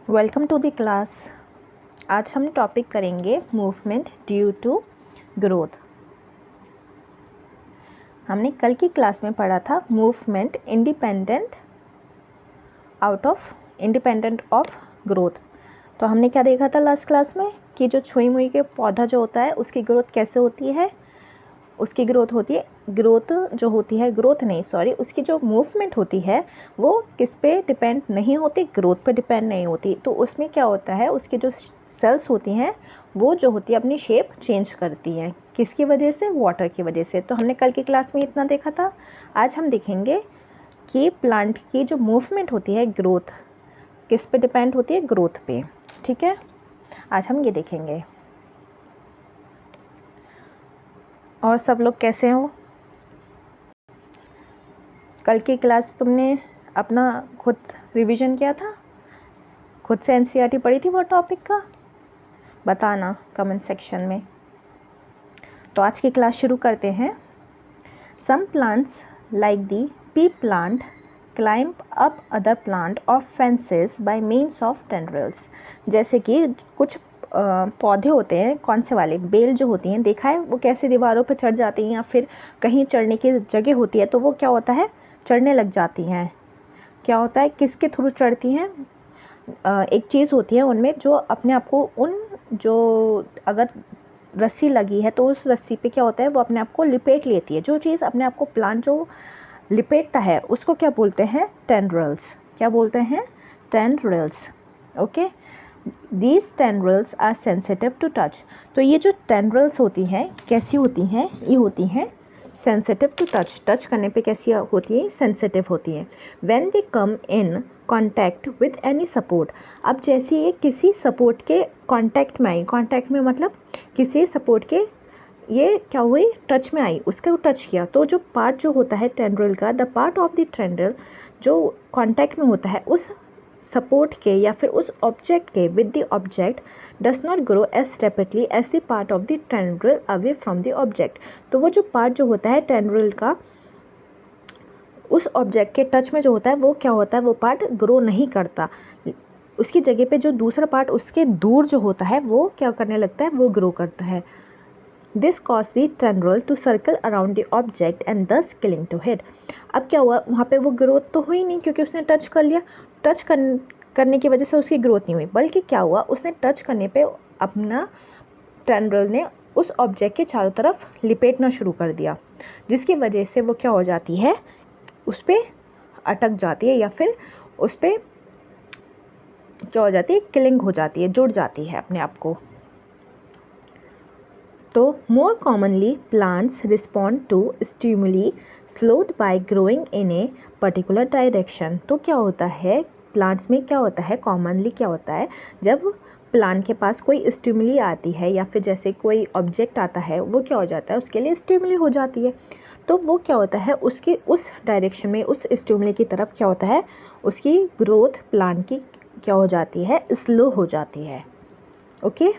Welcome to the class. आज हम topic करेंगे मूवमेंट ड्यू टू ग्रोथ। हमने कल की क्लास में पढ़ा था मूवमेंट इंडिपेंडेंट ऑफ ग्रोथ। तो हमने क्या देखा था लास्ट क्लास में कि जो छुई मुई के पौधा जो होता है उसकी ग्रोथ कैसे होती है। उसकी ग्रोथ होती है उसकी जो मूवमेंट होती है वो किस पे डिपेंड नहीं होती, ग्रोथ पे डिपेंड नहीं होती। तो उसमें क्या होता है, उसकी जो सेल्स होती हैं वो जो होती है अपनी शेप चेंज करती हैं। किसकी वजह से? वाटर की वजह से। तो हमने कल की क्लास में इतना देखा था। आज हम देखेंगे कि प्लांट की जो मूवमेंट होती है ग्रोथ किस पे डिपेंड होती है, ग्रोथ पे। ठीक है, आज हम ये देखेंगे। और सब लोग कैसे हो? कल की क्लास तुमने अपना खुद रिवीजन किया था, खुद से एनसीईआरटी पढ़ी थी वो टॉपिक का? बताना कमेंट सेक्शन में। तो आज की क्लास शुरू करते हैं। Some plants like the pea plant climb up other plant और fences by means of tendrils. जैसे कि कुछ पौधे होते हैं, कौन से वाले, बेल जो होती हैं, देखा है वो कैसे दीवारों पर चढ़ जाती हैं या फिर कहीं चढ़ने की जगह होती है तो वो क्या होता है, चढ़ने लग जाती हैं। क्या होता है, किसके थ्रू चढ़ती हैं? एक चीज़ होती है उनमें जो अपने आप को जो अगर रस्सी लगी है तो उस रस्सी पे क्या होता है, वो अपने आप को लिपेट लेती है। जो चीज़ अपने आप को प्लांट जो लिपेटता है उसको क्या बोलते हैं? टेंड्रिल्स। क्या बोलते हैं? Tendrils. Okay, these tendrils are sensitive to touch. तो ये जो टेंड्रिल्स होती हैं कैसी होती हैं? ये होती हैं सेंसिटिव टू टच। टच करने पे कैसी होती है? सेंसिटिव होती है। When they come in contact with any support. अब जैसे ये किसी सपोर्ट के कॉन्टैक्ट में आई, कॉन्टैक्ट में मतलब किसी सपोर्ट के ये क्या हुई, टच में आई, उसको टच किया, तो जो पार्ट जो होता है टेंड्रिल का, the part of the tendril जो कॉन्टैक्ट में होता है उस सपोर्ट के या फिर उस ऑब्जेक्ट के with the object does not grow as rapidly as the part of the tendril away from the object. तो वो जो पार्ट जो होता है टेंड्रिल का उस ऑब्जेक्ट के टच में जो होता है वो क्या होता है, वो पार्ट ग्रो नहीं करता। उसकी जगह पे जो दूसरा पार्ट उसके दूर जो होता है वो क्या करने लगता है, वो ग्रो करता है। This caused the tendril to circle around the object and thus killing to it. अब क्या हुआ, वहाँ पे वो ग्रोथ तो हुई नहीं क्योंकि उसने टच कर लिया। करने की वजह से उसकी ग्रोथ नहीं हुई, बल्कि क्या हुआ, उसने टच करने पे अपना टेंड्रिल ने उस ऑब्जेक्ट के चारों तरफ लिपेटना शुरू कर दिया, जिसकी वजह से वो क्या हो जाती है, उस पर अटक जाती है या फिर उस पर क्या हो जाती है, किलिंग हो जाती है, जुड़ जाती है अपने आप को। तो more commonly plants respond to stimuli slowed by growing in a particular direction। तो क्या होता है, प्लांट्स में क्या होता है, कॉमनली क्या होता है, जब प्लांट के पास कोई स्टिमुली आती है या फिर जैसे कोई ऑब्जेक्ट आता है वो क्या हो जाता है, उसके लिए स्टिमुली हो जाती है। तो वो क्या होता है, उसकी उस डायरेक्शन में उस स्टिमुली की तरफ क्या होता है, उसकी ग्रोथ प्लांट की क्या हो जाती है, स्लो हो जाती है। Okay,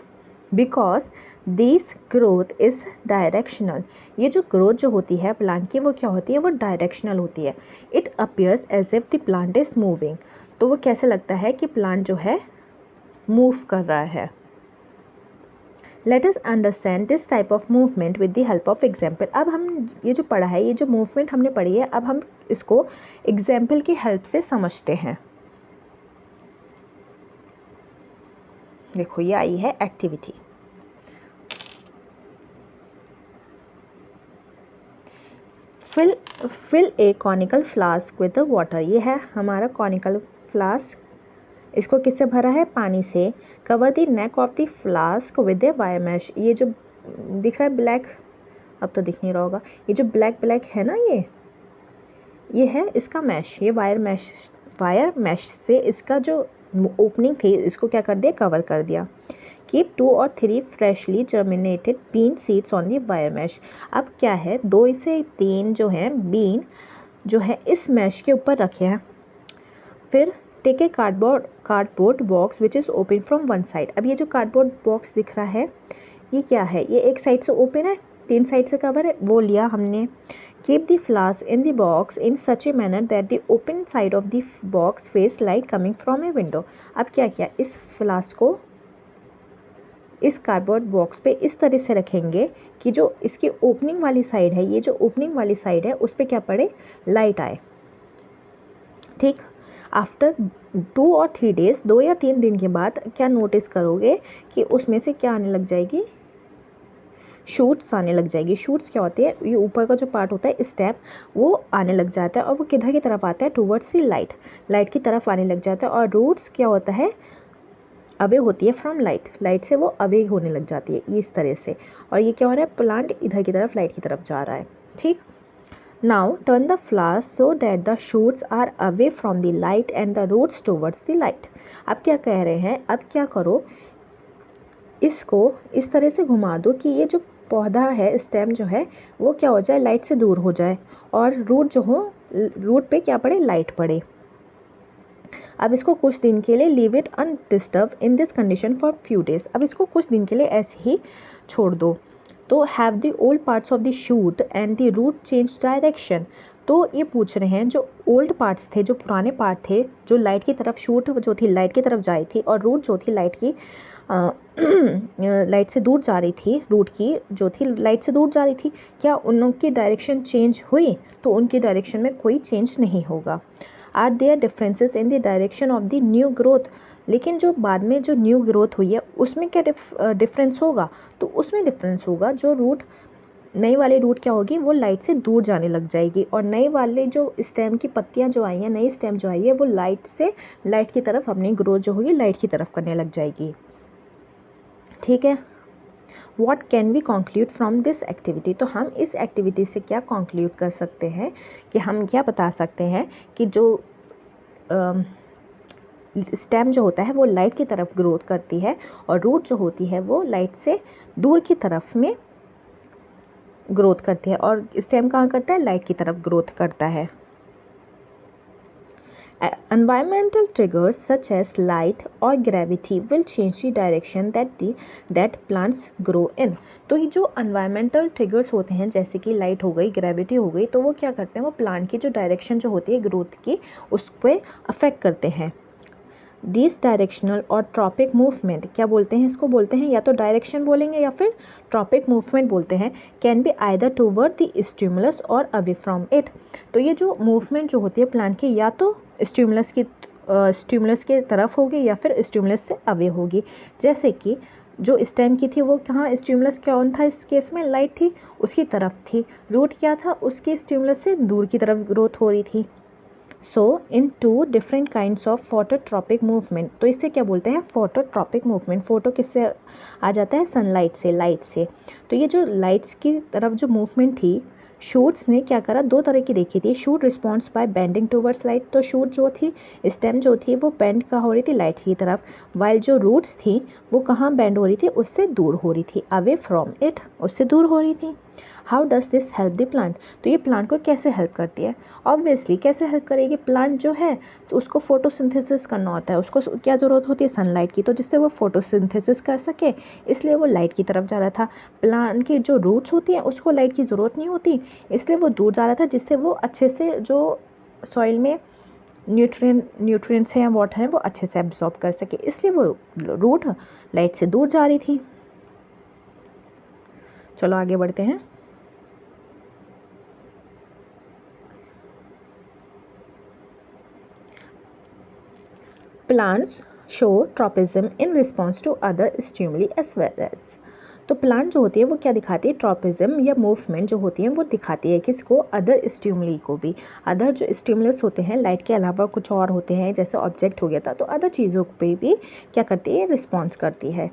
because this growth is directional. ये जो ग्रोथ जो होती है प्लांट की वो क्या होती है, वो डायरेक्शनल होती है। It appears as if the plant is moving. तो वो कैसे लगता है कि प्लांट जो है मूव कर रहा है। Let us understand this type of movement with the help of example. अब हम ये जो पढ़ा है, ये जो मूवमेंट हमने पढ़ी है, अब हम इसको एग्जाम्पल की हेल्प से समझते हैं। देखो ये आई है activity. Fill a conical flask with water. ये है हमारा कॉनिकल फ्लास्क, इसको किससे भरा है, पानी से। Cover the neck of the flask with a wire mesh. ये जो दिख रहा है ब्लैक, अब तो दिख नहीं रहा होगा, ये जो ब्लैक ब्लैक है ना, ये है इसका मैश, ये वायर मैश से इसका जो ओपनिंग थी इसको क्या कर दिया, कवर कर दिया। Keep 2 or 3 freshly germinated bean seeds on the wire mesh. अब क्या है, 2 से 3 जो है बीन जो है इस मैश के ऊपर रखे हैं। फिर take a cardboard box which is open from one side. अब ये जो कार्डबोर्ड बॉक्स दिख रहा है ये क्या है, ये एक साइड से ओपन है, 3 साइड से कवर है, वो लिया हमने। Keep the flask in the box in such a manner that the open side of the box face light coming from a window. अब क्या किया, इस फ्लास्क को इस कार्डबोर्ड बॉक्स पे इस तरह से रखेंगे कि जो इसकी ओपनिंग वाली साइड है, ये जो ओपनिंग वाली साइड है उस पे क्या पड़े, लाइट आए। ठीक, आफ्टर 2 और 3 डेज, 2 या 3 दिन के बाद क्या नोटिस करोगे कि उसमें से क्या आने लग जाएगी, शूट्स आने लग जाएगी। शूट्स क्या होती है, ये ऊपर का जो पार्ट होता है स्टेप, वो आने लग जाता है और वो किधर की तरफ आता है, टुवर्ड्स दी लाइट, लाइट की तरफ आने लग जाता है। और रूट्स क्या होता है, अवे होती है फ्रॉम लाइट, लाइट से वो अवे होने लग जाती है इस तरह से। और ये क्या हो रहा है, प्लांट इधर की तरफ लाइट की तरफ जा रहा है। ठीक, now turn the flask so that the shoots are away from the light and the roots towards the light. अब क्या कह रहे हैं, अब क्या करो, इसको इस तरह से घुमा दो कि ये जो पौधा है, स्टेम जो है, वो क्या हो जाए, लाइट से दूर हो जाए और रूट जो हो, रूट पे क्या पड़े, लाइट पड़े। अब इसको कुछ दिन के लिए leave it undisturbed in this condition for few days. अब इसको कुछ दिन के लिए ऐसे ही छोड़ दो। तो have the old parts of the shoot and the route change direction. तो ये पूछ रहे हैं, जो ओल्ड पार्ट्स थे, जो पुराने पार्ट थे, जो लाइट की तरफ, शूट जो थी लाइट की तरफ जा रही थी और रूट जो थी लाइट की लाइट से दूर जा रही थी, रूट की जो थी लाइट से दूर जा रही थी, क्या उनकी डायरेक्शन चेंज हुई? तो उनकी डायरेक्शन में कोई चेंज नहीं होगा। Are there differences in the direction of the new growth. लेकिन जो बाद में जो न्यू ग्रोथ हुई है उसमें क्या डिफरेंस होगा? तो उसमें डिफरेंस होगा, जो रूट, नई वाली रूट क्या होगी, वो लाइट से दूर जाने लग जाएगी और नई वाले जो स्टेम की पत्तियां जो आई हैं, नई स्टेम जो आई है, वो लाइट की तरफ अपनी ग्रोथ जो होगी लाइट की तरफ करने लग जाएगी। ठीक है, what can we conclude from this activity. तो हम इस एक्टिविटी से क्या कंक्लूड कर सकते हैं, कि हम क्या बता सकते हैं कि जो स्टेम जो होता है वो लाइट की तरफ ग्रोथ करती है और रूट जो होती है वो लाइट से दूर की तरफ में ग्रोथ करती है। और स्टेम कहाँ करता है, लाइट की तरफ ग्रोथ करता है। Environmental triggers such as light or gravity will change the direction that plants grow in. तो ये जो environmental triggers होते हैं, जैसे कि लाइट हो गई, ग्रेविटी हो गई, तो वो क्या करते हैं, वो प्लांट की जो डायरेक्शन जो होती है ग्रोथ की, उस पर अफेक्ट करते हैं। दिस डायरेक्शनल और ट्रॉपिक मूवमेंट, क्या बोलते हैं इसको, बोलते हैं या तो डायरेक्शन बोलेंगे या फिर ट्रॉपिक मूवमेंट बोलते हैं। Can be either toward the stimulus और अवे फ्रॉम इट। तो ये जो मूवमेंट जो होती है प्लांट की, या तो स्टिमुलस के तरफ होगी या फिर स्टिमुलस से अवे होगी। जैसे कि जो स्टेम की थी वो कहाँ, स्टिमुलस कौन था इस केस में, लाइट थी, उसकी तरफ थी। रूट क्या था, उसके स्टिमुलस से दूर की तरफ ग्रोथ हो रही थी। सो इन 2 different kinds of phototropic movement. तो इसे क्या बोलते हैं, फोटोट्रॉपिक मूवमेंट। फोटो किससे आ जाता है, सनलाइट से, लाइट से। तो ये जो लाइट्स की तरफ जो मूवमेंट थी, शूट्स ने क्या करा, 2 तरह की देखी थी। Shoot response by bending towards light. तो शूट जो थी, स्टेम जो थी, वो बेंड कहाँ हो रही थी, लाइट की तरफ। वाइल जो रूट्स थी वो कहाँ बेंड हो रही थी, उससे दूर हो रही थी, अवे फ्रॉम इट, उससे दूर हो रही थी। How does this help the plant. तो ये प्लांट को कैसे हेल्प करती है, ऑब्वियसली कैसे हेल्प करेगी। प्लांट जो है तो उसको फोटोसिंथेसिस करना होता है, उसको क्या ज़रूरत होती है, सनलाइट की। तो जिससे वो फोटोसिंथेसिस कर सके, इसलिए वो लाइट की तरफ जा रहा था। प्लांट की जो रूट्स होती हैं उसको लाइट की ज़रूरत नहीं होती, इसलिए वो दूर जा रहा था, जिससे वो अच्छे से जो सॉइल में न्यूट्रिएंट्स हैं या वाटर हैं वो अच्छे से एब्जॉर्ब कर सके, इसलिए वो रूट लाइट से दूर जा रही थी। चलो आगे बढ़ते हैं। Plants show tropism in response to other stimuli as well as। तो प्लांट जो होती है वो क्या दिखाती है, ट्रॉपिज्म या मूवमेंट जो होती है वो दिखाती है, किसको, अदर स्टिमुली को भी। अदर जो स्टिमुलस होते हैं, लाइट के अलावा कुछ और होते हैं, जैसे ऑब्जेक्ट हो गया था, तो अदर चीज़ों पे भी क्या करती है, रिस्पॉन्स करती है।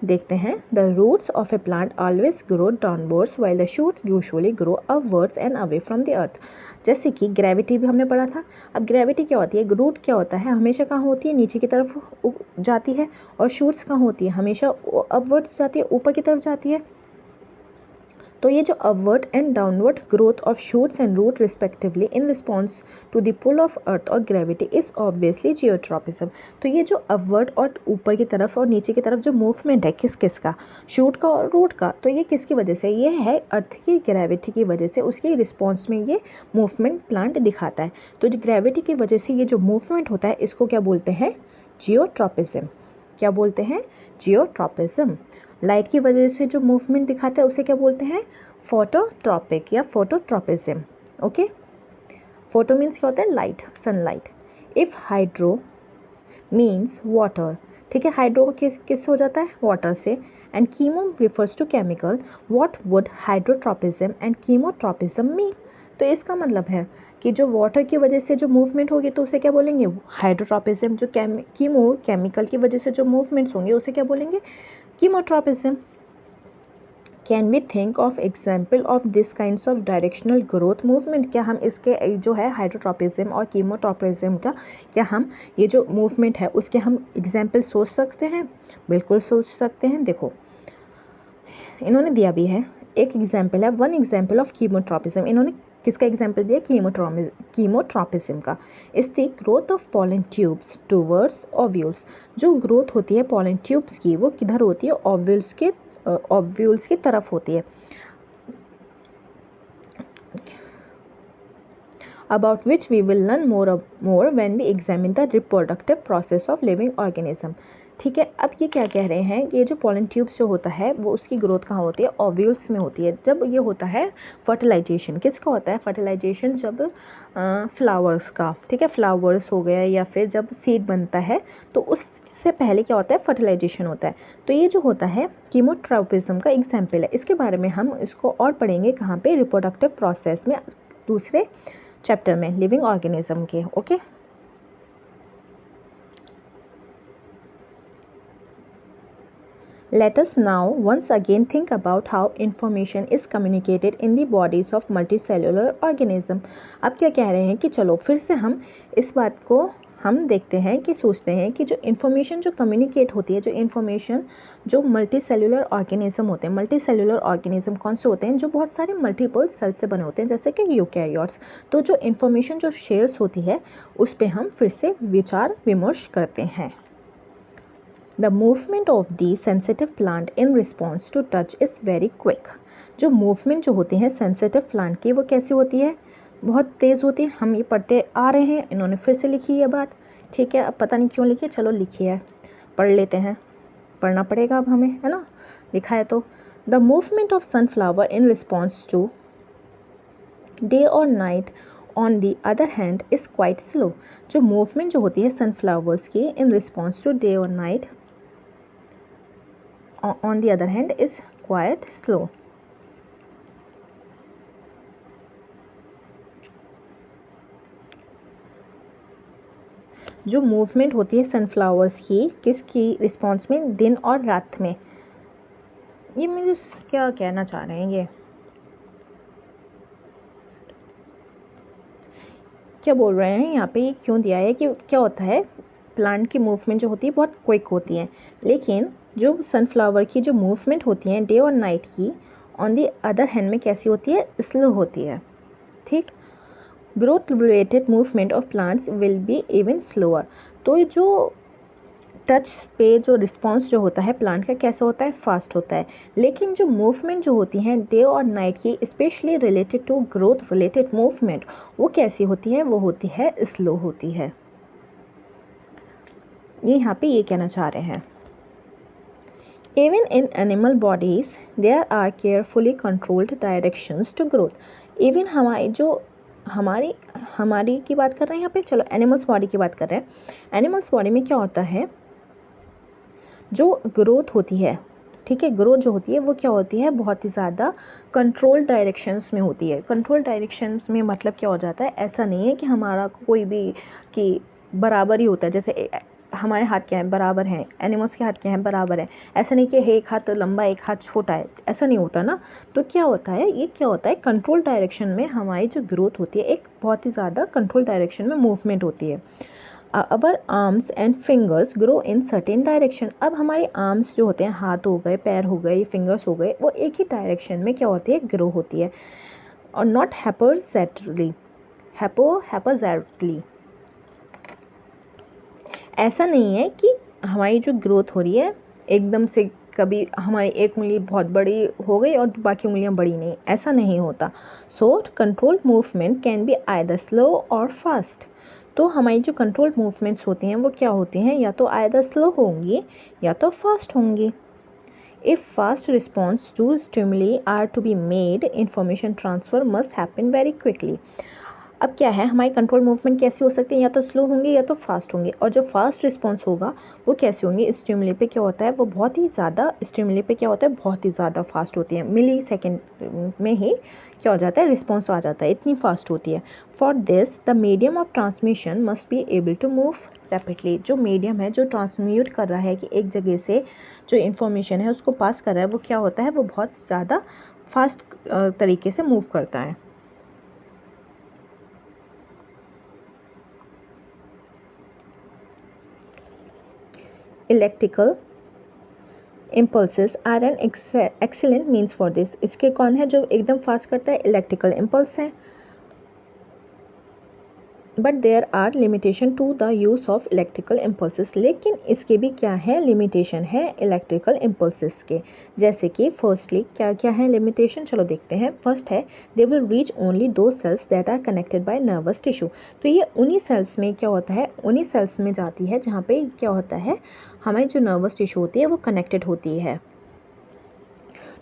देखते हैं, the roots of a plant always grow downwards while the shoots usually grow upwards and away from the earth. जैसे कि ग्रेविटी भी हमने पढ़ा था। अब ग्रेविटी क्या होती है, रूट क्या होता है, हमेशा कहाँ होती है, नीचे की तरफ जाती है, और शूट्स कहाँ होती है, हमेशा अपवर्ड्स जाती है, ऊपर की तरफ जाती है। तो ये जो upward and downward growth of shoots and root respectively in response to the pull of earth और ग्रेविटी इज ऑब्वियसली जियोट्रॉपिज्म। तो ये जो अपवर्ड और ऊपर की तरफ और नीचे की तरफ जो मूवमेंट है किस किस का, शूट का और रूट का, तो ये किसकी वजह से, ये है अर्थ की ग्रेविटी की वजह से, उसके रिस्पॉन्स में ये मूवमेंट प्लांट दिखाता है। तो जो ग्रेविटी की वजह से ये जो मूवमेंट होता है इसको क्या बोलते हैं, जियोट्रॉपिज्म। क्या बोलते हैं, जियोट्रॉपिज्म। लाइट की वजह से जो मूवमेंट दिखाता है उसे क्या बोलते हैं, फोटोट्रॉपिक या फोटोट्रॉपिज्म। ओके, फोटो मीन्स क्या होता है, light, sunlight. If hydro means water, ठीक है, हाइड्रो किस हो जाता है, वाटर से, and chemo refers to chemical, what would hydrotropism and chemotropism mean. तो इसका मतलब है कि जो वाटर की वजह से जो मूवमेंट होगी तो उसे क्या बोलेंगे, हाइड्रोट्रॉपिज्म। जो कीमो केमिकल की वजह से जो मूवमेंट्स होंगे उसे क्या बोलेंगे, chemotropism. Can we think of example of this kinds of directional growth movement. क्या हम इसके जो है हाइड्रोट्रॉपिज्म और कीमोट्रॉपिज्म का, क्या हम ये जो मूवमेंट है उसके हम एग्जाम्पल सोच सकते हैं, बिल्कुल सोच सकते हैं। देखो इन्होंने दिया भी है, एक एग्जाम्पल है, वन एग्जाम्पल ऑफ कीमोट्रॉपिज्म। इन्होंने किसका एग्जाम्पल दिया, कीमोट्रॉपिज्म का। Is the growth of pollen tubes towards ovules. जो ग्रोथ होती है पॉलन ट्यूब्स की वो किधर होती है, ओव्यूल्स की तरफ होती है। About which we will learn more when we examine the reproductive process of living organism। ठीक है, अब ये क्या कह रहे हैं, ये जो पॉलन ट्यूब्स जो होता है वो उसकी ग्रोथ कहाँ होती है, ओव्यूल्स में होती है। जब ये होता है फर्टिलाइजेशन, किसका होता है, फर्टिलाइजेशन जब फ्लावर्स का, ठीक है, फ्लावर्स हो गया या फिर जब सीड बनता है तो उससे पहले क्या होता है, फर्टिलाइजेशन होता है। तो ये जो होता है कीमोट्रॉपिज्म का एग्जाम्पल है। इसके बारे में हम इसको और पढ़ेंगे कहाँ पे, रिप्रोडक्टिव प्रोसेस में, दूसरे चैप्टर में, लिविंग ऑर्गेनिज्म के। Okay, let us now once again think about how information is communicated in the bodies of multicellular organism। अब क्या कह रहे हैं कि चलो फिर से हम इस बात को हम देखते हैं कि सोचते हैं कि जो इन्फॉर्मेशन जो कम्युनिकेट होती है, जो इन्फॉर्मेशन जो मल्टी सेल्यूलर ऑर्गेनिज्म होते हैं, मल्टी सेल्यूलर ऑर्गेनिज्म कौन से होते हैं, जो बहुत सारे मल्टीपल सेल से बने होते हैं, जैसे कि यूकैरियोट्स। तो जो इन्फॉर्मेशन जो शेयर्स होती है उस पर हम फिर से विचार विमर्श करते हैं। The movement of the sensitive plant in response to touch is very quick। जो मूवमेंट जो होती है सेंसिटिव प्लांट की वो कैसी होती है, बहुत तेज़ होती है। हम ये पढ़ते आ रहे हैं, इन्होंने फिर से लिखी है बात, ठीक है, अब पता नहीं क्यों लिखी, चलो लिखी है, पढ़ लेते हैं, पढ़ना पड़ेगा अब हमें, है ना, लिखा है तो। The movement of sunflower in response to day और night on the other hand is quite slow. जो मूवमेंट जो होती है सनफ्लावर्स की इन रिस्पॉन्स टू डे और night on the other hand is quite slow। जो मूवमेंट होती है सनफ्लावर्स की किसकी रिस्पॉन्स में, दिन और रात में। ये मुझे क्या कहना चाह रहे हैं, ये क्या बोल रहे हैं यहाँ पे, ये क्यों दिया है कि क्या होता है, प्लांट की मूवमेंट जो होती है बहुत क्विक होती है, लेकिन जो सनफ्लावर की जो मूवमेंट होती है डे और नाइट की ऑन दी अदर हैंड में कैसी होती है, स्लो होती है। ठीक, growth related movement of plants will be even slower. तो जो टच पे जो रिस्पॉन्स जो होता है प्लांट का कैसा होता है, फास्ट होता है, लेकिन जो मूवमेंट जो होती है डे और नाइट की specially related to growth related movement वो कैसी होती है, वो होती है स्लो होती है। ये यहाँ पे ये कहना चाह रहे हैं। Even in animal bodies there are carefully controlled directions to growth। Even हमारी की बात कर रहे हैं यहाँ पे, चलो एनिमल्स बॉडी की बात कर रहे हैं। एनिमल्स बॉडी में क्या होता है, जो ग्रोथ होती है, ठीक है, ग्रोथ जो होती है वो क्या होती है, बहुत ही ज़्यादा कंट्रोल डायरेक्शंस में होती है। कंट्रोल डायरेक्शंस में मतलब क्या हो जाता है, ऐसा नहीं है कि हमारा कोई भी कि बराबर ही होता है, जैसे हमारे हाथ क्या है, बराबर हैं, एनिमल्स के हाथ क्या है, बराबर है, ऐसा नहीं कि एक हाथ लंबा एक हाथ छोटा है, ऐसा नहीं होता ना। तो क्या होता है, ये क्या होता है, कंट्रोल डायरेक्शन में हमारी जो ग्रोथ होती है एक बहुत ही ज़्यादा कंट्रोल डायरेक्शन में मूवमेंट होती है। Our arms and fingers grow in certain direction. अब हमारे आर्म्स जो होते हैं, हाथ हो गए, पैर हो गए, फिंगर्स हो गए, वो एक ही डायरेक्शन में क्या होती है, ग्रो होती है, और नॉट हैपोजेटली। ऐसा नहीं है कि हमारी जो ग्रोथ हो रही है एकदम से कभी हमारी एक उंगली बहुत बड़ी हो गई और बाकी उंगलियां बड़ी नहीं, ऐसा नहीं होता। So control movement can be either slow और फास्ट। तो हमारी जो कंट्रोल मूवमेंट्स होती हैं वो क्या होती हैं, या तो आइदर स्लो होंगी या तो फास्ट होंगी। If fast response to stimuli are to be made, information transfer must happen very quickly. अब क्या है, हमारी कंट्रोल मूवमेंट कैसी हो सकती है, या तो स्लो होंगी या तो फास्ट होंगी, और जो फास्ट रिस्पॉन्स होगा वो कैसे होंगी, स्टिमुली पे क्या होता है वो बहुत ही ज़्यादा, स्टिमुली पे क्या होता है बहुत ही ज़्यादा फास्ट होती है, मिली सेकेंड में ही क्या हो जाता है, रिस्पॉन्स आ जाता है, इतनी फास्ट होती है। For this the medium of transmission must be able to move rapidly. जो मीडियम है जो ट्रांसम्यूट कर रहा है कि एक जगह से जो इन्फॉर्मेशन है उसको पास कर रहा है, वो क्या होता है, वो बहुत ज़्यादा फास्ट तरीके से मूव करता है। Electrical impulses are an excellent means for this. इसके कौन है जो एकदम फास्ट करता है, इलेक्ट्रिकल इम्पल्स है। But there are limitation to the use of electrical impulses. लेकिन इसके भी क्या है, लिमिटेशन है इलेक्ट्रिकल इम्पल्सेस के। जैसे कि फर्स्टली क्या क्या है लिमिटेशन, चलो देखते हैं। फर्स्ट है, they will reach only those cells that are connected by nervous tissue. तो ये उन्हीं सेल्स में क्या होता है, उन्हीं सेल्स में जाती है जहाँ पे क्या होता है, हमारी जो नर्वस टिश्यू होती है वो कनेक्टेड होती है।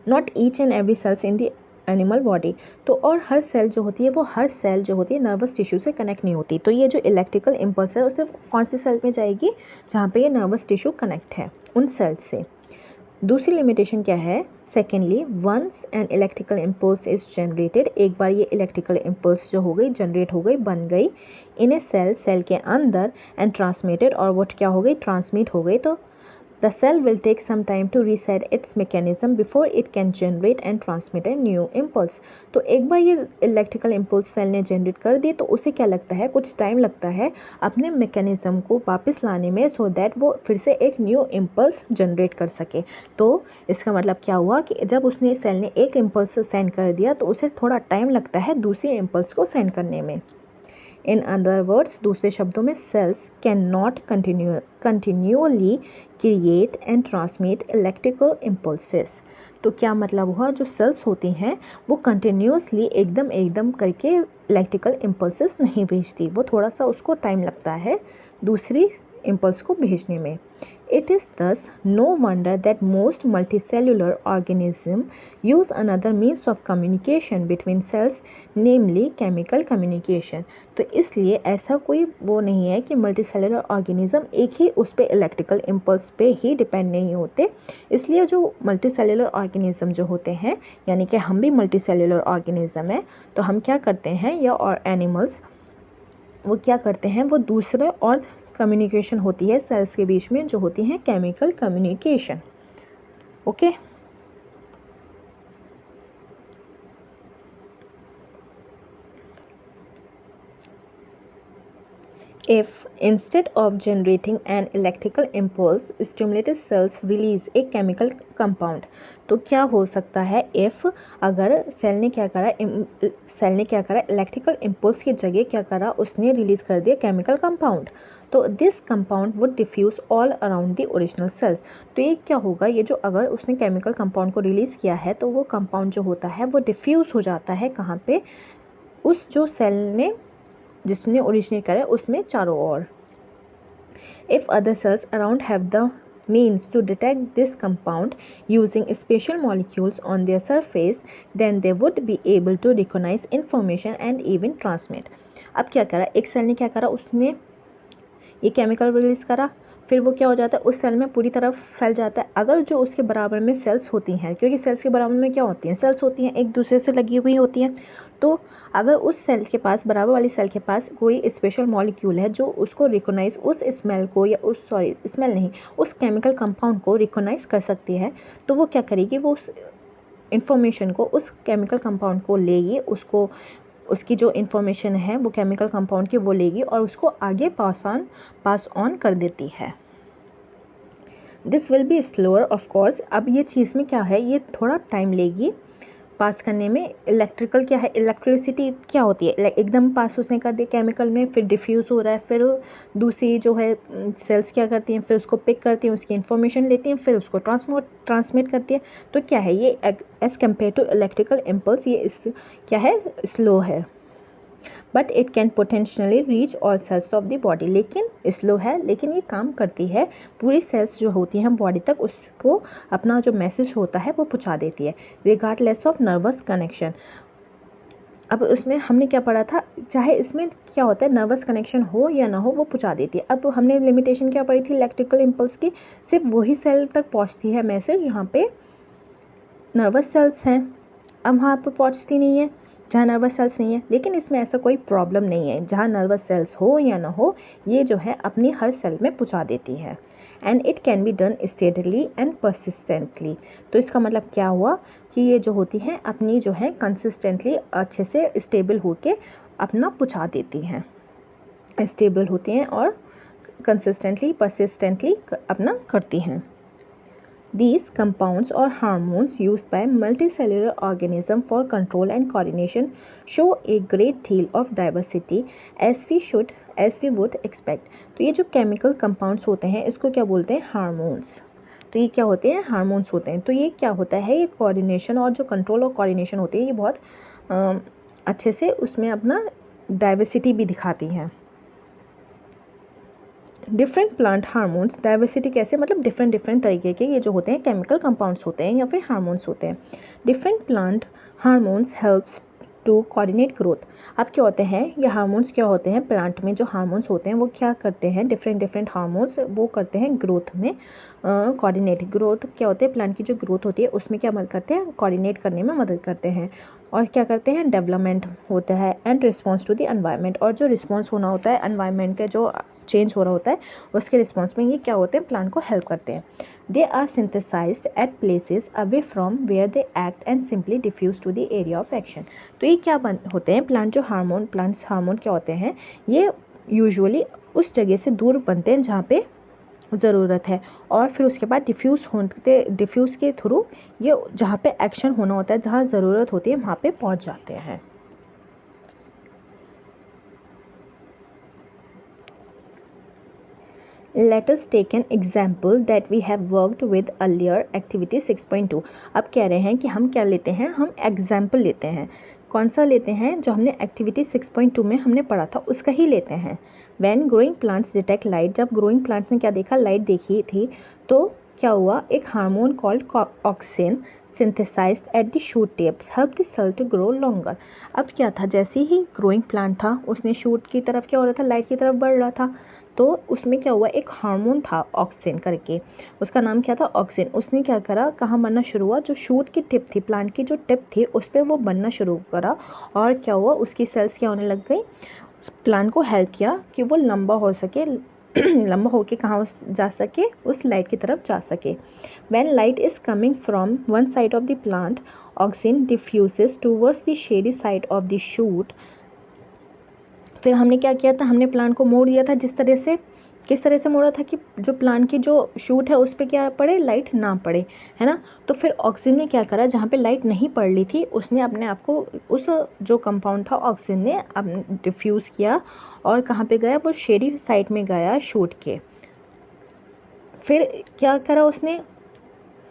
Not each and every cells in the animal body. तो और हर सेल जो होती है वो हर सेल जो होती है नर्वस टिश्यू से कनेक्ट नहीं होती। तो ये जो इलेक्ट्रिकल इम्पल्स है वो सिर्फ कौन सी सेल में जाएगी, जहाँ पे ये नर्वस टिश्यू कनेक्ट है उन सेल्स से। दूसरी लिमिटेशन क्या है, secondly once an electrical impulse is generated, एक बार ये इलेक्ट्रिकल इम्पल्स जो हो गई, जनरेट हो गई, बन गई इन ए सेल, सेल के अंदर, एंड ट्रांसमिटेड, और वो क्या हो गई, ट्रांसमिट हो गई, तो the cell will take some time to reset its mechanism before it can generate and transmit a new impulse. तो एक बार ये इलेक्ट्रिकल इम्पल्स सेल ने जनरेट कर दी तो उसे क्या लगता है, कुछ टाइम लगता है अपने मैकेनिज्म को वापस लाने में, सो दैट वो फिर से एक न्यू इम्पल्स जनरेट कर सके। तो इसका मतलब क्या हुआ कि जब उसने सेल ने एक इम्पल्स सेंड कर दिया तो उसे थोड़ा टाइम लगता है दूसरे इम्पल्स को सेंड करने में। इन अदर वर्ड्स, दूसरे शब्दों में, cells can not continually create and transmit electrical impulses. तो क्या मतलब हुआ, जो सेल्स होती हैं वो कंटिन्यूअसली एकदम करके इलेक्ट्रिकल इम्पल्सेस नहीं भेजती, वो थोड़ा सा उसको टाइम लगता है दूसरी इम्पल्स को भेजने में। It is thus no wonder that most multicellular organisms use another means of communication between cells, namely chemical communication. तो इसलिए ऐसा कोई वो नहीं है कि मल्टीसेलुलर ऑर्गेनिज्म एक ही उस पे इलेक्ट्रिकल इम्पल्स पे ही डिपेंड नहीं होते। इसलिए जो मल्टीसेलुलर ऑर्गेनिज्म जो होते हैं, यानी कि हम भी मल्टीसेलुलर ऑर्गेनिज्म है, तो हम क्या करते हैं, या और एनिमल्स वो क्या करते हैं, वो दूसरे और कम्युनिकेशन होती है सेल्स के बीच में जो होती है chemical communication. Okay, if instead of generating an electrical impulse, stimulated cells release a chemical compound, तो क्या हो सकता है, if अगर सेल ने क्या करा इलेक्ट्रिकल इम्पल्स की जगह क्या करा, उसने रिलीज कर दिया केमिकल कंपाउंड, तो this compound would diffuse all around the original cells. तो ये क्या होगा, ये जो अगर उसने केमिकल कंपाउंड को रिलीज किया है तो वो कंपाउंड जो होता है वो डिफ्यूज हो जाता है, कहाँ पे, उस जो सेल ने जिसने ओरिजिनेट करा उसमें चारों ओर। If other cells around have the means to detect this compound using special molecules on their surface, then they would be able to recognize information and even transmit. अब क्या करा, एक सेल ने क्या करा, उसने ये केमिकल रिलीज करा, फिर वो क्या हो जाता है, उस सेल में पूरी तरह फैल जाता है। अगर जो उसके बराबर में सेल्स होती हैं, क्योंकि सेल्स के बराबर में क्या होती हैं, सेल्स होती हैं एक दूसरे से लगी हुई होती हैं, तो अगर उस सेल के पास, बराबर वाली सेल के पास कोई स्पेशल मॉलिक्यूल है जो उसको रिकॉग्नाइज, उस स्मेल को, या स्मेल नहीं, उस केमिकल कंपाउंड को रिकॉग्नाइज कर सकती है, तो वो क्या करेगी, वो उस इंफॉर्मेशन को, उस केमिकल कंपाउंड को लेगी, उसको उसकी जो इन्फॉर्मेशन है वो केमिकल कंपाउंड की वो लेगी और उसको आगे पास ऑन कर देती है। This will be slower of course. अब ये चीज़ में क्या है, ये थोड़ा टाइम लेगी पास करने में। इलेक्ट्रिकल क्या है, इलेक्ट्रिसिटी क्या होती है, एकदम पास उसने कर दिया केमिकल में, फिर डिफ्यूज़ हो रहा है, फिर दूसरी जो है सेल्स क्या करती हैं, फिर उसको पिक करती हैं, उसकी इन्फॉर्मेशन लेती हैं, फिर उसको ट्रांसमिट करती है। तो क्या है ये as compare to electrical impulse ये क्या है, स्लो है। But it can potentially reach all cells of the body. लेकिन स्लो है, लेकिन ये काम करती है, पूरी सेल्स जो होती हैं बॉडी तक उसको अपना जो मैसेज होता है वो पहुंचा देती है, रिगार्डलेस ऑफ नर्वस कनेक्शन। अब उसमें हमने क्या पढ़ा था, चाहे इसमें क्या होता है नर्वस कनेक्शन हो या ना हो वो पहुंचा देती है। अब हमने लिमिटेशन क्या पढ़ी थी इलेक्ट्रिकल इम्पल्स की, सिर्फ वही सेल तक पहुंचती है मैसेज यहाँ पे नर्वस सेल्स हैं, अब वहाँ पर पहुंचती नहीं है जहाँ नर्वस सेल्स नहीं है। लेकिन इसमें ऐसा कोई प्रॉब्लम नहीं है, जहाँ नर्वस सेल्स हो या ना हो ये जो है अपनी हर सेल में पहुंचा देती है। And it can be done steadily and persistently. तो इसका मतलब क्या हुआ कि ये जो होती हैं अपनी जो है कंसिस्टेंटली अच्छे से स्टेबल होके अपना पहुंचा देती हैं, स्टेबल होती हैं और कंसिस्टेंटली परसिस्टेंटली अपना करती हैं। These compounds or hormones used by multicellular organisms for control and coordination show a great deal of diversity as we would expect. तो ये जो chemical compounds होते हैं इसको क्या बोलते हैं, हार्मोन्स। तो ये क्या होते हैं, हार्मोन्स होते हैं। तो ये क्या होता है, ये कोऑर्डिनेशन और जो कंट्रोल और कोऑर्डिनेशन होती है ये बहुत अच्छे से उसमें अपना डाइवर्सिटी भी दिखाती हैं। डिफरेंट प्लांट हार्मोन्स, डाइवर्सिटी कैसे, मतलब डिफरेंट तरीके के ये जो होते हैं केमिकल कंपाउंड्स होते हैं या फिर हार्मोन्स होते हैं। Different plant hormones helps to coordinate growth. अब क्या होते हैं ये हार्मोन्स, क्या होते हैं प्लांट में जो हार्मोन्स होते हैं वो क्या करते हैं, डिफरेंट हार्मोन्स वो करते हैं ग्रोथ में कोऑर्डिनेट। ग्रोथ क्या होते हैं, प्लांट की जो ग्रोथ होती है उसमें क्या मदद करते हैं, कोऑर्डिनेट करने में मदद करते हैं। और क्या करते हैं, डेवलपमेंट होता है and response to the environment. और जो रिस्पॉन्स होना होता है एनवायरनमेंट के जो चेंज हो रहा होता है उसके रिस्पॉन्स में ये क्या होते हैं, प्लांट को हेल्प करते हैं। They are synthesized at places away from where they act and simply diffuse to the area of action. तो ये क्या होते हैं, प्लांट हार्मोन क्या होते हैं, ये यूजुअली उस जगह से दूर बनते हैं जहाँ पे ज़रूरत है और फिर उसके बाद डिफ्यूज़ के थ्रू ये जहाँ पे एक्शन होना होता है, जहाँ ज़रूरत होती है वहाँ पे पहुँच जाते हैं। Let us take an example that we have worked with earlier activity 6.2। अब कह रहे हैं कि हम क्या लेते हैं, हम एग्जाम्पल लेते हैं। कौन सा लेते हैं, जो हमने एक्टिविटी 6.2 में हमने पढ़ा था उसका ही लेते हैं। When growing plants detect light, जब ग्रोइंग प्लांट्स ने क्या देखा, लाइट देखी थी, तो क्या हुआ, एक hormone called auxin synthesized at the shoot tips help the cell to grow longer। अब क्या था, जैसे ही ग्रोइंग प्लांट था उसने शूट की तरफ क्या हो रहा था, लाइट की तरफ बढ़ रहा था, तो उसमें क्या हुआ, एक हार्मोन था ऑक्सिन करके, उसका नाम क्या था, ऑक्सिन। उसने क्या करा, कहाँ बनना शुरू हुआ, जो शूट की टिप थी, प्लांट की जो टिप थी उस पर वो बनना शुरू करा। और क्या हुआ, उसकी सेल्स क्या होने लग गई, प्लांट को हेल्प किया कि वो लंबा हो सके, लंबा होके कहाँ जा सके, उस लाइट की तरफ जा सके। When light is coming from one side of the plant, auxin diffuses towards the shady side of the shoot। फिर हमने क्या किया था, हमने प्लांट को मोड़ दिया था किस तरह से मोड़ा था कि जो प्लांट की जो शूट है उस पर क्या पड़े, लाइट ना पड़े, है ना। तो फिर ऑक्सिन ने क्या करा, जहाँ पे लाइट नहीं पड़ रही थी उसने अपने आप को, उस जो कंपाउंड था ऑक्सिन ने डिफ्यूज़ किया और कहाँ पे गया, वो शेडी साइड में गया शूट के। फिर क्या करा उसने,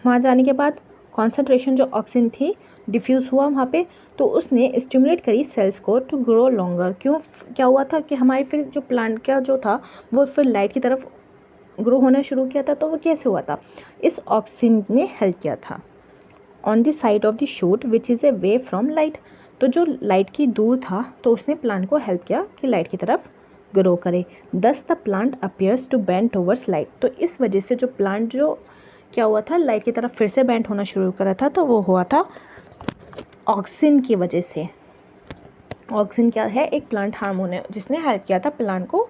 वहाँ जाने के बाद कॉन्सेंट्रेशन जो ऑक्सिन थी डिफ्यूज़ हुआ वहाँ पे, तो उसने स्टिमुलेट करी सेल्स को टू ग्रो लॉन्गर। क्यों, क्या हुआ था कि हमारे फिर जो प्लांट का जो था वो फिर लाइट की तरफ ग्रो होना शुरू किया था। तो वो कैसे हुआ था, इस ऑक्सिन ने हेल्प किया था on the side of the shoot which is a way from light. तो जो लाइट की दूर था तो उसने प्लांट को हेल्प किया कि लाइट की तरफ ग्रो करे। Thus the plant appears to bend towards light. तो इस वजह से जो प्लांट जो क्या हुआ था, लाइट की तरफ फिर से बेंड होना शुरू करा था, तो वो हुआ था ऑक्सिन की वजह से। ऑक्सिन क्या है, एक प्लांट हार्मोन है जिसने हेल्प किया था प्लांट को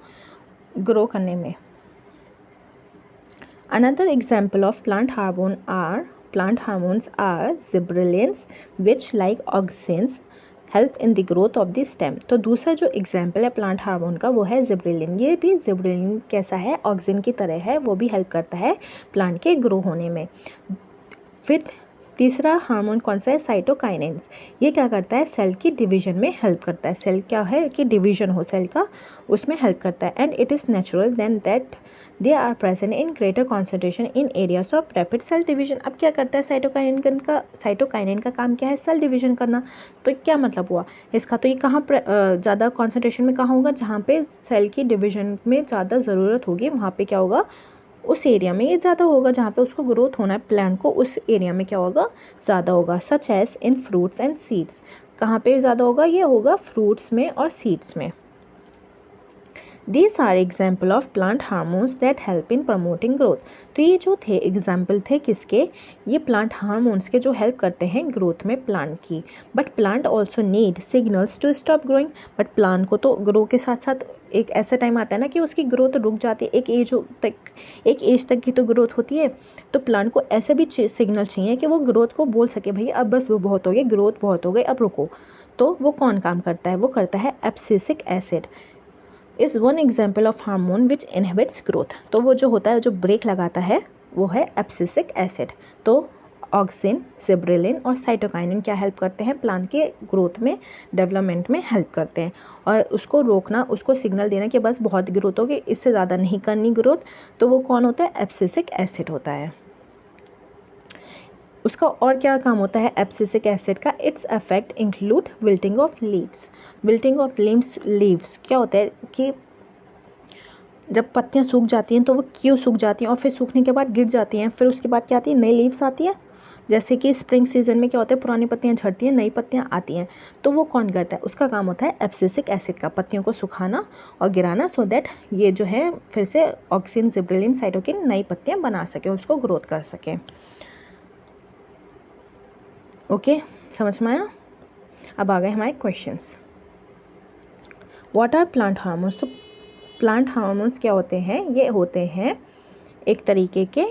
ग्रो करने में। Another example of plant hormones are gibberellins which like auxins help in the growth of the stem. तो दूसरा जो एग्जाम्पल है प्लांट हार्मोन का वो है जिबरेलिन। ये भी जिबरेलिन कैसा है, ऑक्सिन की तरह है, वो भी हेल्प करता है प्लांट के ग्रो होने में। फिर तीसरा हार्मोन कौन सा है, साइटोकाइनेंस। ये क्या करता है, सेल की डिवीजन में हेल्प करता है। सेल क्या है कि डिवीजन हो सेल का, उसमें हेल्प करता है। And it is natural then that they are present in greater concentration in areas of rapid cell division. अब क्या करता है साइटोकाइनेन का काम क्या है, सेल डिवीजन करना। तो क्या मतलब हुआ इसका, तो ये कहाँ ज़्यादा कॉन्सेंट्रेशन में कहाँ होगा, जहाँ पे सेल की डिवीजन में ज़्यादा ज़रूरत होगी वहाँ पे क्या होगा, उस एरिया में ये ज़्यादा होगा। जहाँ पे उसको ग्रोथ होना है प्लांट को, उस एरिया में क्या होगा, ज़्यादा होगा। Such as in fruits and seeds. कहाँ पे ज़्यादा होगा, ये होगा फ्रूट्स में और सीड्स में। These are example of plant hormones that help in promoting growth. तो ये जो थे एग्जाम्पल थे किसके, ये प्लांट हार्मोन्स के जो हेल्प करते हैं ग्रोथ में प्लांट की। But plant also need signals to stop growing. But plant को तो ग्रो के साथ साथ एक ऐसा टाइम आता है ना कि उसकी ग्रोथ रुक जाती है, एक एज तक की तो ग्रोथ होती है। तो प्लांट को ऐसे भी सिग्नल चाहिए कि वो ग्रोथ को बोल सके, भैया अब बस वो बहुत हो गई, ग्रोथ बहुत हो गई, अब रुको। तो वो कौन काम करता है, वो करता है abscisic acid. Is one example of hormone which inhibits growth. तो वो जो होता है, जो ब्रेक लगाता है, वो है एब्सिसिक एसिड। तो ऑक्सिन, जिबरेलिन और साइटोकाइनिन क्या हेल्प करते हैं, प्लांट के ग्रोथ में, डेवलपमेंट में हेल्प करते हैं। और उसको रोकना, उसको सिग्नल देना कि बस बहुत ग्रोथ होगी, इससे ज़्यादा नहीं करनी ग्रोथ, तो वो कौन होता है, एब्सिसिक एसिड होता है। उसका और क्या काम होता है एब्सिसिक एसिड का, its effect include wilting of leaves. Wilting of leaves क्या होता है कि जब पत्तियां सूख जाती हैं तो वो क्यों सूख जाती हैं और फिर सूखने के बाद गिर जाती हैं, फिर उसके बाद क्या आती है, नई लीव्स आती है। जैसे कि स्प्रिंग सीजन में क्या होता है, पुरानी पत्तियां झड़ती हैं, नई पत्तियां आती हैं। तो वो कौन करता है, उसका काम होता है एब्सिसिक एसिड का, पत्तियों को सुखाना और गिराना, सो दैट ये जो है फिर से ऑक्सिन, जिबरेलिन, साइटोकिन नई पत्तियां बना सके, उसको ग्रोथ कर सके। ओके, समझ में आया। अब आ गए हमारे questions. What are plant hormones. तो प्लांट हार्मोन्स क्या होते हैं, ये होते हैं एक तरीके के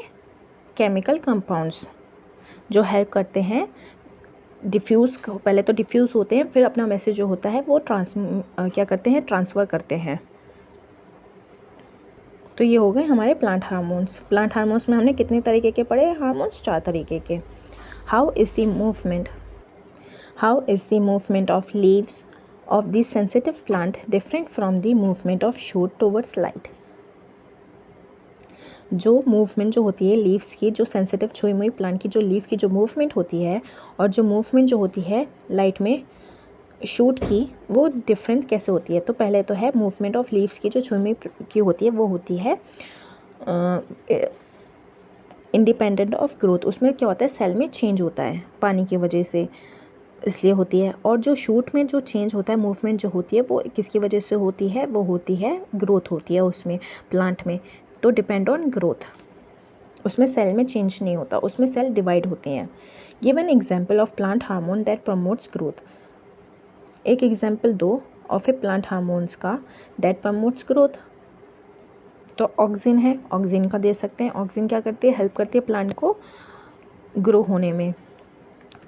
केमिकल कंपाउंड्स जो हेल्प करते हैं डिफ्यूज़, पहले तो डिफ्यूज़ होते हैं, फिर अपना मैसेज जो होता है वो क्या करते हैं, ट्रांसफ़र करते हैं। तो ये हो गए हमारे प्लांट हार्मोन्स। प्लांट हार्मोन्स में हमने कितने तरीके के पढ़े हार्मोन्स, 4 तरीके के। How is the movement of leaves of the sensitive plant different from the movement of shoot towards light। जो मूवमेंट जो होती है लीव्स की, जो सेंसिटिव छुई हुई प्लांट की जो लीफ की जो मूवमेंट होती है और जो मूवमेंट जो होती है लाइट में शूट की, वो डिफरेंट कैसे होती है। तो पहले तो है मूवमेंट ऑफ लीव्स की जो छुई हुई की होती है, वो होती है इंडिपेंडेंट ऑफ ग्रोथ। उसमें क्या होता है, सेल में चेंज होता है पानी की वजह से, इसलिए होती है। और जो शूट में जो चेंज होता है, मूवमेंट जो होती है, वो किसकी वजह से होती है, वो होती है ग्रोथ होती है उसमें, प्लांट में। तो डिपेंड ऑन ग्रोथ, उसमें सेल में चेंज नहीं होता, उसमें सेल डिवाइड होते हैं। Give an example of plant hormone that promotes growth. एक एग्जाम्पल दो ऑफ ए प्लांट हार्मोन्स का दैट प्रमोट्स ग्रोथ। तो ऑक्सिन है, ऑक्सिन का दे सकते हैं। ऑक्सिन क्या करती है, हेल्प करती है प्लांट को ग्रो होने में।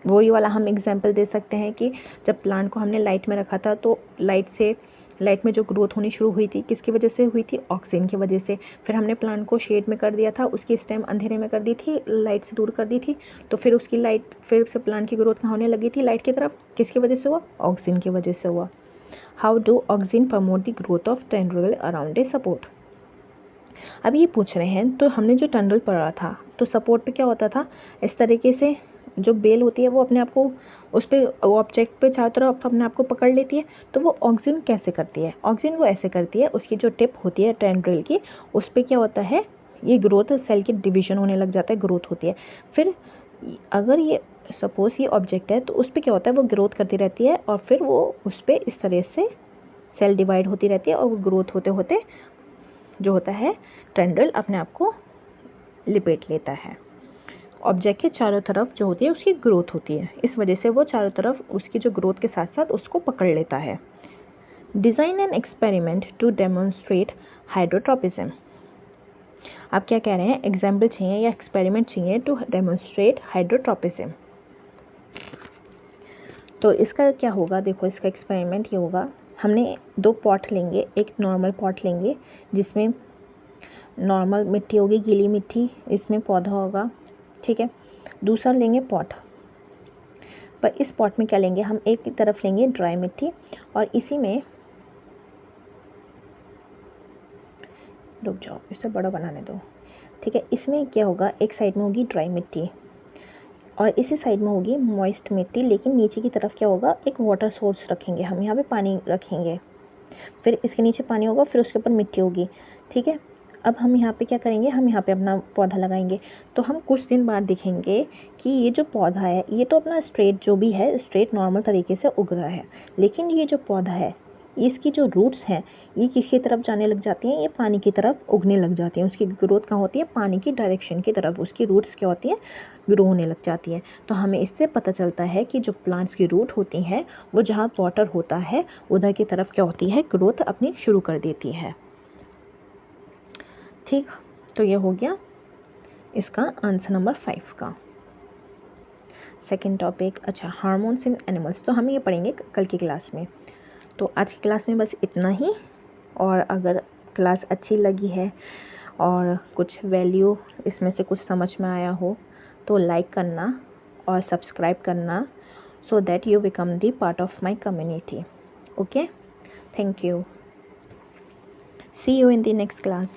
वही वाला हम एग्जाम्पल दे सकते हैं कि जब प्लांट को हमने लाइट में रखा था, तो लाइट में जो ग्रोथ होनी शुरू हुई थी, किसकी वजह से हुई थी, ऑक्सिन की वजह से। फिर हमने प्लांट को शेड में कर दिया था, उसकी स्टेम अंधेरे में कर दी थी, लाइट से दूर कर दी थी, तो फिर उसकी लाइट, फिर से प्लांट की ग्रोथ कहाँ होने लगी थी, लाइट की तरफ। किसकी वजह से हुआ, ऑक्सिन की वजह से हुआ। How do auxin promote the growth of tendril around a support. अब ये पूछ रहे हैं, तो हमने जो टेंड्रिल पढ़ा था, तो सपोर्ट पे क्या होता था, इस तरीके से जो बेल होती है वो अपने आप को उस पे ऑब्जेक्ट पे चारों तरफ अपने आप को पकड़ लेती है। तो वो ऑक्सिन कैसे करती है, ऑक्सिन वो ऐसे करती है, उसकी जो टिप होती है टेंड्रिल की, उस पे क्या होता है, ये ग्रोथ, सेल की डिवीजन होने लग जाता है, ग्रोथ होती है। फिर अगर ये सपोज ये ऑब्जेक्ट है, तो उस पर क्या होता है, वो ग्रोथ करती रहती है और फिर वो उस पर इस तरह से सेल डिवाइड होती रहती है और वो ग्रोथ होते होते जो होता है टेंड्रिल अपने आप को लिपेट लेता है। ऑब्जेक्ट के चारों तरफ जो होती है उसकी ग्रोथ होती है, इस वजह से वो चारों तरफ उसकी जो ग्रोथ के साथ साथ उसको पकड़ लेता है। Design an experiment to demonstrate hydrotropism. आप क्या कह रहे हैं, एग्जाम्पल चाहिए या एक्सपेरिमेंट चाहिए टू डेमोन्स्ट्रेट हाइड्रोट्रोपिज्म। तो इसका क्या होगा, देखो इसका एक्सपेरिमेंट ये होगा, हमने 2 पॉट लेंगे, एक नॉर्मल पॉट लेंगे जिसमें नॉर्मल मिट्टी होगी, गीली मिट्टी, इसमें पौधा होगा, ठीक है। दूसरा लेंगे पॉट, पर इस पॉट में क्या लेंगे हम, एक की तरफ लेंगे ड्राई मिट्टी और इसी में, रुक जाओ इसे बड़ा बनाने दो, ठीक है। इसमें क्या होगा, एक साइड में होगी ड्राई मिट्टी और इसी साइड में होगी मॉइस्ट मिट्टी, लेकिन नीचे की तरफ क्या होगा, एक वाटर सोर्स रखेंगे हम, यहाँ पे पानी रखेंगे, फिर इसके नीचे पानी होगा, फिर उसके ऊपर मिट्टी होगी, ठीक है। अब हम यहाँ पे क्या करेंगे, हम यहाँ पे अपना पौधा लगाएंगे। तो हम कुछ दिन बाद देखेंगे कि ये जो पौधा है ये तो अपना स्ट्रेट जो भी है, स्ट्रेट नॉर्मल तरीके से उग रहा है, लेकिन ये जो पौधा है इसकी जो रूट्स हैं ये किसकी तरफ जाने लग जाती हैं, ये पानी की तरफ उगने लग जाती हैं। उसकी ग्रोथ कहाँ होती है, पानी की डायरेक्शन की तरफ उसकी रूट्स क्या होती हैं, ग्रो होने लग जाती है। तो हमें इससे पता चलता है कि जो प्लांट्स की रूट होती हैं वो जहाँ वाटर होता है उधर की तरफ क्या होती है, ग्रोथ अपनी शुरू कर देती है, ठीक। तो ये हो गया इसका आंसर नंबर 5 का सेकंड टॉपिक। अच्छा, हार्मोन्स इन एनिमल्स, तो हम ये पढ़ेंगे कल की क्लास में। तो आज की क्लास में बस इतना ही, और अगर क्लास अच्छी लगी है और कुछ वैल्यू इसमें से कुछ समझ में आया हो तो लाइक करना और सब्सक्राइब करना, so that you become the part of my community. Okay, thank you, see you in the next class.